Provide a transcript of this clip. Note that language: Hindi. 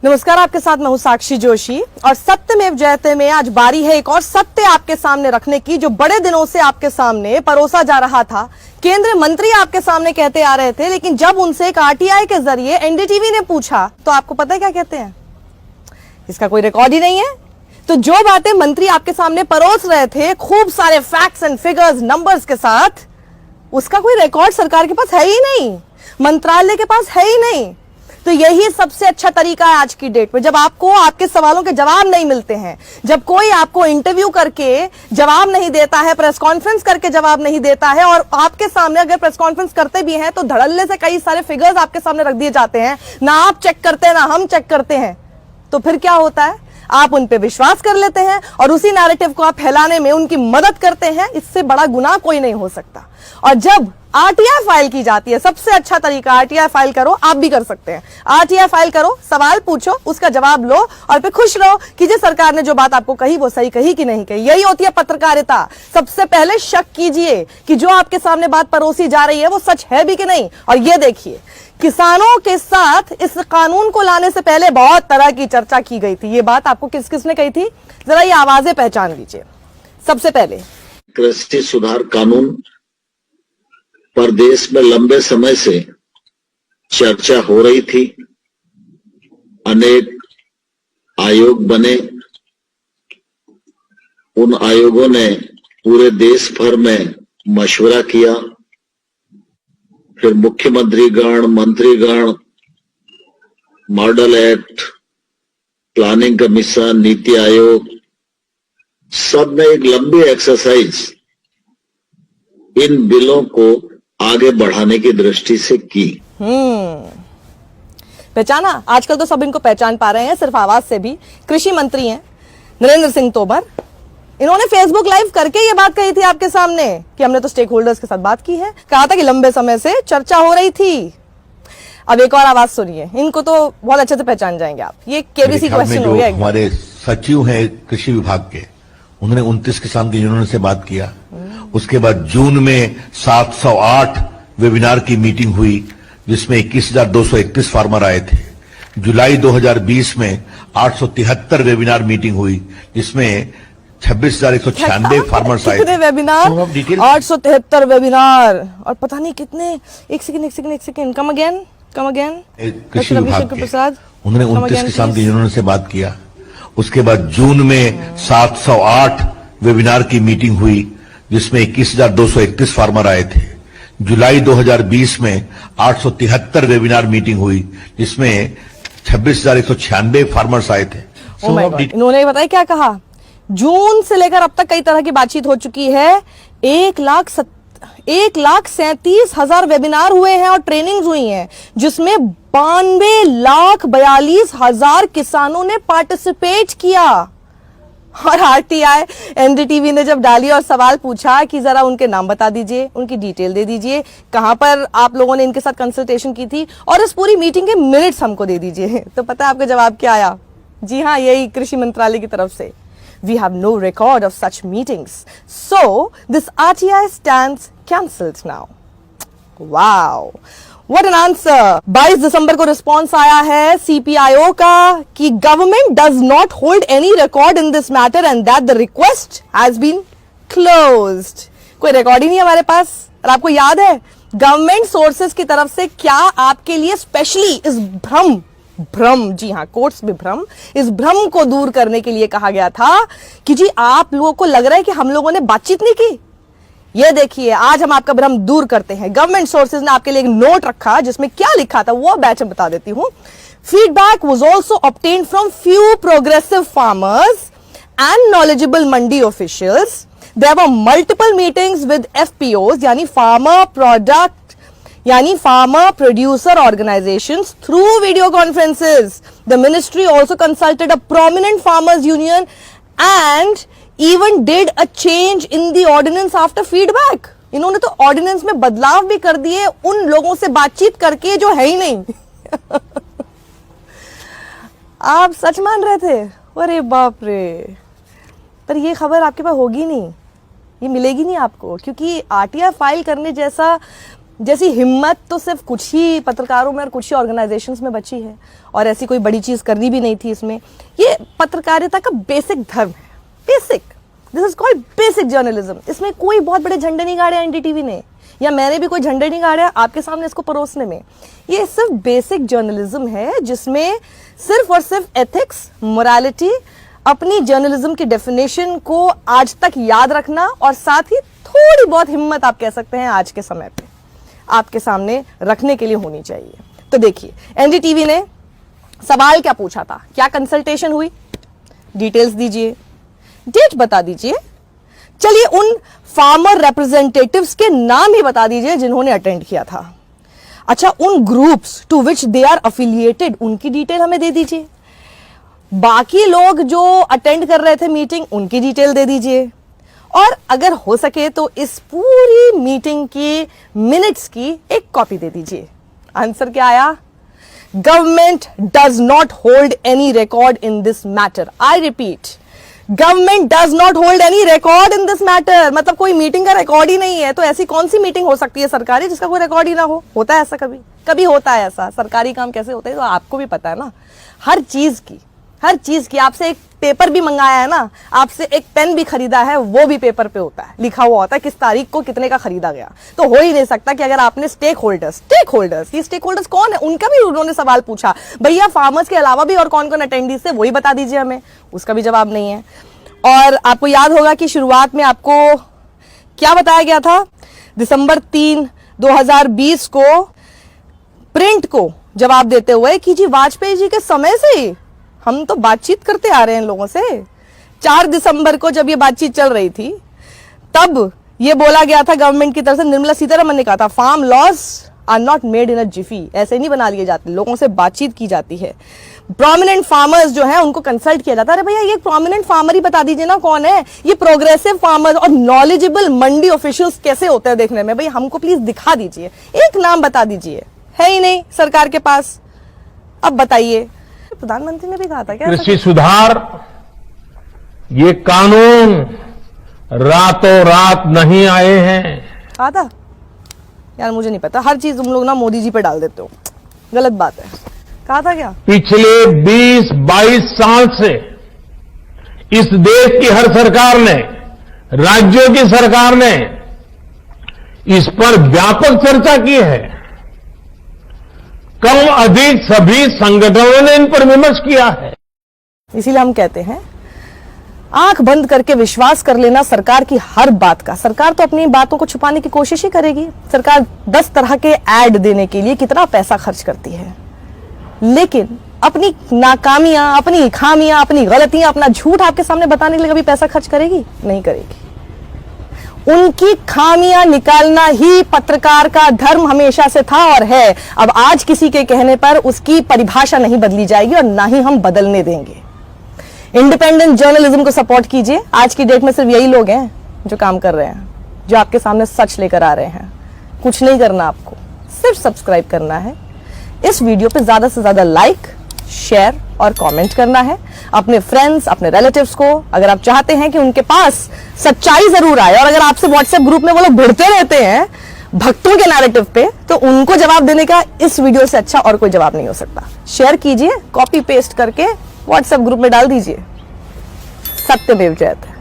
नमस्कार, आपके साथ मैं हूं साक्षी जोशी और सत्यमेव जयते में आज बारी है एक और सत्य आपके सामने रखने की, जो बड़े दिनों से आपके सामने परोसा जा रहा था। केंद्रीय मंत्री आपके सामने कहते आ रहे थे, लेकिन जब उनसे एक आरटीआई के जरिए एनडीटीवी ने पूछा तो आपको पता है क्या कहते हैं? इसका कोई रिकॉर्ड ही नहीं है। तो जो बातें मंत्री आपके सामने परोस रहे थे खूब सारे फैक्ट्स एंड फिगर्स नंबर्स के साथ, उसका कोई रिकॉर्ड सरकार के पास है ही नहीं, मंत्रालय के पास है ही नहीं। तो यही सबसे अच्छा तरीका है आज की डेट में, जब आपको आपके सवालों के जवाब नहीं मिलते हैं, जब कोई आपको इंटरव्यू करके जवाब नहीं देता है, प्रेस कॉन्फ्रेंस करके जवाब नहीं देता है, और आपके सामने अगर प्रेस कॉन्फ्रेंस करते भी हैं तो धड़ल्ले से कई सारे फिगर्स आपके सामने रख दिए जाते हैं, ना आप चेक करते हैं ना हम चेक करते हैं, तो फिर क्या होता है? आप उन पे विश्वास कर लेते हैं और उसी नैरेटिव को आप फैलाने में उनकी मदद करते हैं। इससे बड़ा गुनाह कोई नहीं हो सकता। और जब आरटीआई फाइल की जाती है, सबसे अच्छा तरीका आरटीआई फाइल करो, आप भी कर सकते हैं। आरटीआई फाइल करो, सवाल पूछो, उसका जवाब लो और फिर खुश रहो कि जिस सरकार ने जो बात आपको कही वो सही कही कि नहीं कही। यही होती है पत्रकारिता। सबसे पहले शक कीजिए कि जो आपके सामने बात परोसी जा रही है वो सच है भी कि नहीं। और ये देखिए, किसानों के साथ इस कानून को लाने से पहले बहुत तरह की चर्चा की गई थी। ये बात आपको किस किसने कही थी, जरा ये आवाजें पहचान लीजिए। सबसे पहले कृषि सुधार कानून पर देश में लंबे समय से चर्चा हो रही थी। अनेक आयोग बने, उन आयोगों ने पूरे देश भर में मशवरा किया, फिर मुख्यमंत्रीगण, मंत्रीगण, model act, planning commission, NITI Aayog, सब ने एक लंबी एक्सरसाइज इन बिलों को आगे बढ़ाने की दृष्टि से की। पहचाना? आजकल तो सब इनको पहचान पा रहे हैं सिर्फ आवाज से भी। कृषि मंत्री हैं नरेंद्र सिंह तोमर। इन्होंने फेसबुक लाइव करके ये बात कही थी आपके सामने कि हमने तो स्टेक होल्डर्स के साथ बात की है, कहा था कि लंबे समय से चर्चा हो रही थी। अब एक और आवाज सुनिए, इनको तो बहुत अच्छे से पहचान जाएंगे आप। ये केबीसी क्वेश्चन हो गया। हमारे सचिव हैं कृषि विभाग के, उन्होंने 29 किसान के यूनियन से बात किया। उसके बाद जून में 708 वेबिनार की मीटिंग हुई, जिसमें 21,231 फार्मर आए थे। जुलाई 2020 में 873 वेबिनार मीटिंग हुई, जिसमें 26,196 फार्मर्स आए। कितने वेबिनार? 873 वेबिनार। और पता नहीं कितने, एक सेकंड, कम अगेन। कृषि विभाग के, उन्होंने 29 किसान के यूनियन से बात किया। उसके बाद जून में 708 वेबिनार की मीटिंग हुई, जिसमें 21,231 फार्मर आए थे। जुलाई 2020 में 873 वेबिनार मीटिंग हुई, जिसमें 26,196 फार्मर्स आए थे। इन्होंने बताया क्या कहा? जून से लेकर अब तक कई तरह की बातचीत हो चुकी है। 1,37,000 वेबिनार हुए हैं और ट्रेनिंग्स हुई हैं, जिसमें 92,42,000 किसानों ने पार्टिसिपेट किया। और आरटीआई एनडीटीवी ने जब डाली और सवाल पूछा कि जरा उनके नाम बता दीजिए, उनकी डिटेल दे दीजिए, कहां पर आप लोगों ने इनके साथ कंसल्टेशन की थी और इस पूरी मीटिंग के मिनट्स हमको दे दीजिए, तो पता है आपका जवाब क्या आया? जी हाँ, यही कृषि मंत्रालय की तरफ से, We have no record of such meetings. So, this RTI stands cancelled now. Wow. What an answer. 22 दिसंबर को रिस्पॉन्स आया है CPIO का कि government does not hold any record in this matter and that the request has been closed. कोई रिकॉर्ड ही नहीं हमारे पास। और आपको याद है गवर्नमेंट सोर्सेज की तरफ से क्या आपके लिए स्पेशली इस भ्रम, जी हाँ, कोर्ट्स में भ्रम, इस भ्रम को दूर करने के लिए कहा गया था कि जी आप लोगों को लग रहा है कि हम लोगों ने बातचीत नहीं की। ये देखिए, आज हम आपका भ्रम दूर करते हैं। गवर्नमेंट सोर्सेज ने आपके लिए एक नोट रखा जिसमें क्या लिखा था वो बैच में बता देती हूं। Feedback was also obtained from few progressive farmers and knowledgeable mandi officials. There were multiple meetings with FPOs यानी farmer producer organisations through video conferences. The ministry also consulted a prominent farmers union and even did a change in the ordinance after feedback. इन्होंने तो ऑर्डिनेंस में बदलाव भी कर दिए उन लोगों से बातचीत करके जो है ही नहीं। आप सच मान रहे थे? अरे बाप रे। पर ये खबर आपके पास होगी नहीं, ये मिलेगी नहीं आपको, क्योंकि आरटीआई फाइल करने जैसा जैसी हिम्मत तो सिर्फ कुछ ही पत्रकारों में और कुछ ही ऑर्गेनाइजेशंस में बची है, और ऐसी कोई बड़ी चीज करनी भी नहीं थी इसमें। ये पत्रकारिता का बेसिक धर्म है, basic, this is called basic journalism. इसमें कोई बहुत बड़े झंडे नहीं गाड़े एनडीटीवी ने, या मैंने भी कोई झंडे नहीं गाड़े आपके सामने इसको परोसने में। ये सिर्फ बेसिक जर्नलिज्म है जिसमें सिर्फ और सिर्फ एथिक्स, मोरालिटी, अपनी जर्नलिज्म की डेफिनेशन को आज तक याद रखना, और साथ ही थोड़ी बहुत हिम्मत आप कह सकते हैं आज के समय पे आपके सामने रखने के लिए होनी चाहिए। तो देखिए, एनडीटीवी ने सवाल क्या पूछा था, क्या कंसल्टेशन हुई, डिटेल्स दीजिए, डेट बता दीजिए, चलिए उन फार्मर रिप्रेजेंटेटिव्स के नाम ही बता दीजिए जिन्होंने अटेंड किया था। अच्छा, उन groups to which they are affiliated उनकी डिटेल हमें दे दीजिए। बाकी लोग जो अटेंड कर रहे थे मीटिंग, उनकी डिटेल दे दीजिए। और अगर हो सके तो इस पूरी मीटिंग की मिनट्स की एक कॉपी दे दीजिए। आंसर क्या आया? Government does not hold any record in this matter. I repeat, government does not hold any record in this matter. मतलब कोई मीटिंग का रिकॉर्ड ही नहीं है, तो ऐसी कौन सी मीटिंग हो सकती है सरकारी जिसका कोई रिकॉर्ड ही ना हो? होता है ऐसा? कभी कभी होता है ऐसा? सरकारी काम कैसे होते हैं तो आपको भी पता है ना। हर चीज की आपसे एक पेपर भी मंगाया है ना, आपसे एक पेन भी खरीदा है, वो भी पेपर पे होता है, लिखा हुआ होता है किस तारीख को कितने का खरीदा गया। तो हो ही नहीं सकता कि अगर आपने स्टेक होल्डर्स कौन है, उनका भी उन्होंने सवाल पूछा, भैया फार्मर्स के अलावा भी और कौन कौन अटेंडीज थे, वही बता दीजिए हमें, उसका भी जवाब नहीं है। और आपको याद होगा कि शुरुआत में आपको क्या बताया गया था, दिसंबर 3, 2020 को प्रिंट को जवाब देते हुए कि जी वाजपेयी जी के समय से ही हम तो बातचीत करते आ रहे हैं लोगों से। 4 दिसंबर को जब ये बातचीत चल रही थी तब ये बोला गया था गवर्नमेंट की तरफ से, निर्मला सीतारमन ने कहा था, farm laws are not made in a jiffy, ऐसे नहीं बना लिए जाते, लोगों से बातचीत की जाती है। प्रोमिनेंट फार्मर्स जो है उनको कंसल्ट किया जाता है। अरे भैया ये प्रोमिनेंट फार्मर ही बता दीजिए ना कौन है, ये प्रोग्रेसिव फार्मर्स और नॉलेजेबल मंडी ऑफिशियल्स कैसे होते हैं देखने में, भैया हमको प्लीज दिखा दीजिए, एक नाम बता दीजिए, है ही नहीं सरकार के पास। अब बताइए, प्रधानमंत्री ने भी कहा था क्या कृषि सुधार, ये कानून रातों रात नहीं आए हैं। कहा था यार, मुझे नहीं पता, हर चीज तुम लोग ना मोदी जी पे डाल देते हो, गलत बात है। कहा था क्या? पिछले 20-22 साल से इस देश की हर सरकार ने, राज्यों की सरकार ने इस पर व्यापक चर्चा की है। कम अधिक सभी संगठनों ने इन पर विमर्श किया है। इसीलिए हम कहते हैं आंख बंद करके विश्वास कर लेना सरकार की हर बात का। सरकार तो अपनी बातों को छुपाने की कोशिश ही करेगी। सरकार 10 तरह के ऐड देने के लिए कितना पैसा खर्च करती है, लेकिन अपनी नाकामियां, अपनी खामियां, अपनी गलतियां, अपना झूठ आपके सामने बताने के लिए कभी पैसा खर्च करेगी? नहीं करेगी। उनकी खामियां निकालना ही पत्रकार का धर्म हमेशा से था और है। अब आज किसी के कहने पर उसकी परिभाषा नहीं बदली जाएगी और ना ही हम बदलने देंगे। इंडिपेंडेंट जर्नलिज्म को सपोर्ट कीजिए। आज की डेट में सिर्फ यही लोग हैं जो काम कर रहे हैं, जो आपके सामने सच लेकर आ रहे हैं। कुछ नहीं करना, आपको सिर्फ सब्सक्राइब करना है। इस वीडियो पे ज्यादा से ज्यादा लाइक, शेयर और कमेंट करना है। अपने फ्रेंड्स, अपने रिलेटिव्स को, अगर आप चाहते हैं कि उनके पास सच्चाई जरूर आए, और अगर आपसे व्हाट्सएप ग्रुप में वो लोग भिड़ते रहते हैं भक्तों के नैरेटिव पे, तो उनको जवाब देने का इस वीडियो से अच्छा और कोई जवाब नहीं हो सकता। शेयर कीजिए, कॉपी पेस्ट करके व्हाट्सएप ग्रुप में डाल दीजिए। सत्यमेव जयते।